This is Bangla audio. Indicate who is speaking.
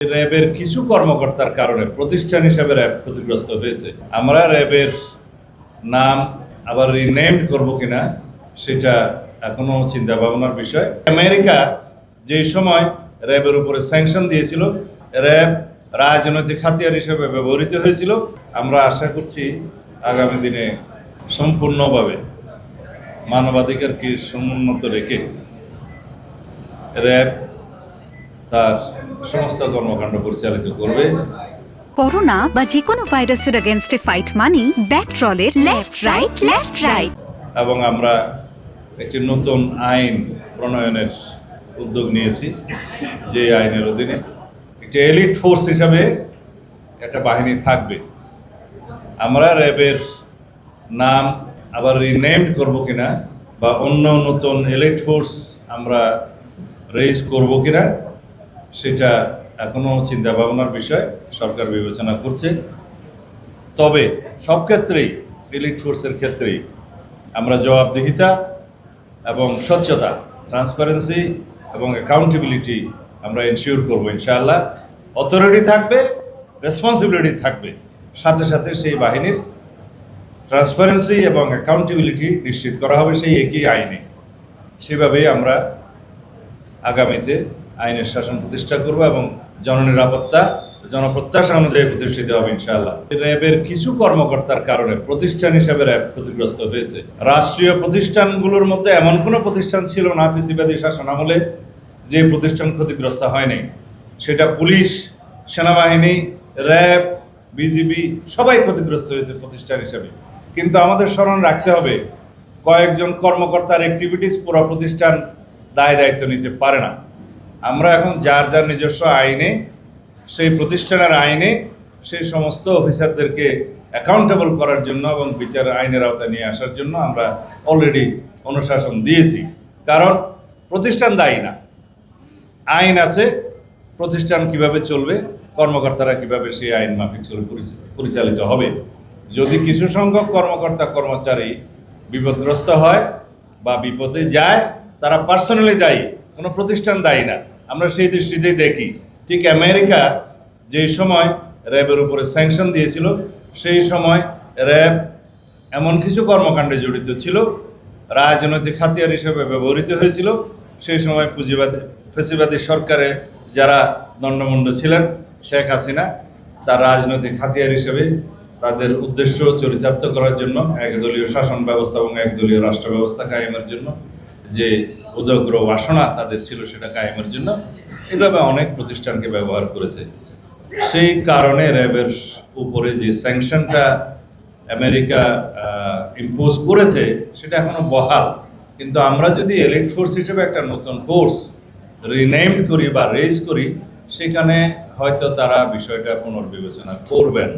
Speaker 1: র্যাবের কিছু কর্মকর্তার কারণে প্রতিষ্ঠান হিসাবে র্যাব ক্ষতিগ্রস্ত হয়েছে। আমরা র্যাবের নাম আবার রিনেমড করব কিনা সেটা এখনো চিন্তা ভাবনার বিষয়। আমেরিকা যে সময় র্যাবের উপরে স্যাংশন দিয়েছিল, র্যাব রাজনৈতিক হাতিয়ার হিসেবে ব্যবহৃত হয়েছিল। আমরা আশা করছি আগামী দিনে সম্পূর্ণভাবে মানবাধিকারকে সমুন্নত রেখে র্যাব তার সমস্ত কর্মকাণ্ড পরিচালিত করবে।
Speaker 2: করোনা বা যে কোনো ভাইরাসের এগেইনস্টে ফাইট মানি ব্যাকট্রলের লেফট রাইট।
Speaker 1: এবং আমরা একটি নতুন আইন প্রণয়নের উদ্যোগ নিয়েছি, যে আইনের অধীনে একটি এলিট ফোর্স হিসাবে একটা বাহিনী থাকবে। আমরা র্যাবের নাম আবার রিনেমড করব কিনা বা অন্য নতুন এলিট ফোর্স আমরা রেজ করব কিনা সেটা এখনো চিন্তা ভাবনার বিষয়, সরকার বিবেচনা করছে। তবে সব ক্ষেত্রেই এলিট ফোর্সের ক্ষেত্রেই আমরা জবাবদিহিতা এবং স্বচ্ছতা, ট্রান্সপারেন্সি এবং অ্যাকাউন্টেবিলিটি আমরা এনশিওর করবো ইনশাআল্লাহ। অথরিটি থাকবে, রেসপন্সিবিলিটি থাকবে, সাথে সাথে সেই বাহিনীর ট্রান্সপারেন্সি এবং অ্যাকাউন্টেবিলিটি নিশ্চিত করা হবে সেই একই আইনে। সেভাবেই আমরা আগামীতে আইনের শাসন প্রতিষ্ঠা করব এবং জননিরাপত্তা জনপ্রত্যাশা অনুযায়ী প্রতিষ্ঠিত হবে ইনশাআল্লাহ। র্যাবের কিছু কর্মকর্তার কারণে প্রতিষ্ঠান হিসাবে র্যাব ক্ষতিগ্রস্ত হয়েছে। রাষ্ট্রীয় প্রতিষ্ঠানগুলোর মধ্যে এমন কোনো প্রতিষ্ঠান ছিল না ফ্যাসিবাদী শাসন আমলে যে প্রতিষ্ঠান ক্ষতিগ্রস্ত হয়নি। সেটা পুলিশ, সেনাবাহিনী, র্যাব, বিজিবি সবাই ক্ষতিগ্রস্ত হয়েছে প্রতিষ্ঠান হিসাবে। কিন্তু আমাদের স্মরণ রাখতে হবে, কয়েকজন কর্মকর্তার অ্যাক্টিভিটিস পুরো প্রতিষ্ঠান দায় দায়িত্ব নিতে পারে না। আমরা এখন যার যার নিজস্ব আইনে, সেই প্রতিষ্ঠানের আইনে সেই সমস্ত অফিসারদেরকে অ্যাকাউন্টেবল করার জন্য এবং বিচার আইনের আওতায় নিয়ে আসার জন্য আমরা অলরেডি অনুশাসন দিয়েছি। কারণ প্রতিষ্ঠান দায়ী না, আইন আছে, প্রতিষ্ঠান কিভাবে চলবে, কর্মকর্তারা কিভাবে সেই আইন মাফিক পরিচালিত হবে। যদি কিছু সংখ্যক কর্মকর্তা কর্মচারী বিপদগ্রস্ত হয় বা বিপদে যায়, তারা পার্সোনালি দায়ী, কোনো প্রতিষ্ঠান দায়ী না। আমরা সেই দৃষ্টিতেই দেখি। ঠিক আমেরিকা যে সময় র্যাবের উপরে স্যাংশন দিয়েছিল, সেই সময় র্যাব এমন কিছু কর্মকাণ্ডে জড়িত ছিল, রাজনৈতিক হাতিয়ার হিসেবে ব্যবহৃত হয়েছিল। সেই সময় ফ্যাসিবাদী সরকারে যারা দণ্ডমুণ্ড ছিলেন, শেখ হাসিনা তার রাজনৈতিক হাতিয়ার হিসেবে তাদের উদ্দেশ্য চরিতার্থ করার জন্য, একদলীয় শাসন ব্যবস্থা এবং একদলীয় রাষ্ট্র ব্যবস্থা কায়েমের জন্য যে উদগ্র বাসনা তাদের ছিল, সেটা কায়েমের জন্য এভাবে অনেক প্রতিষ্ঠানকে ব্যবহার করেছে। সেই কারণে র্যাবের উপরে যে স্যাংশনটা আমেরিকা ইম্পোজ করেছে সেটা এখনো বহাল। কিন্তু আমরা যদি এলিট ফোর্স হিসেবে একটা নতুন ফোর্স রিনেমড করি বা রেজ করি, সেখানে হয়তো তারা বিষয়টা পুনর্বিবেচনা করবেন।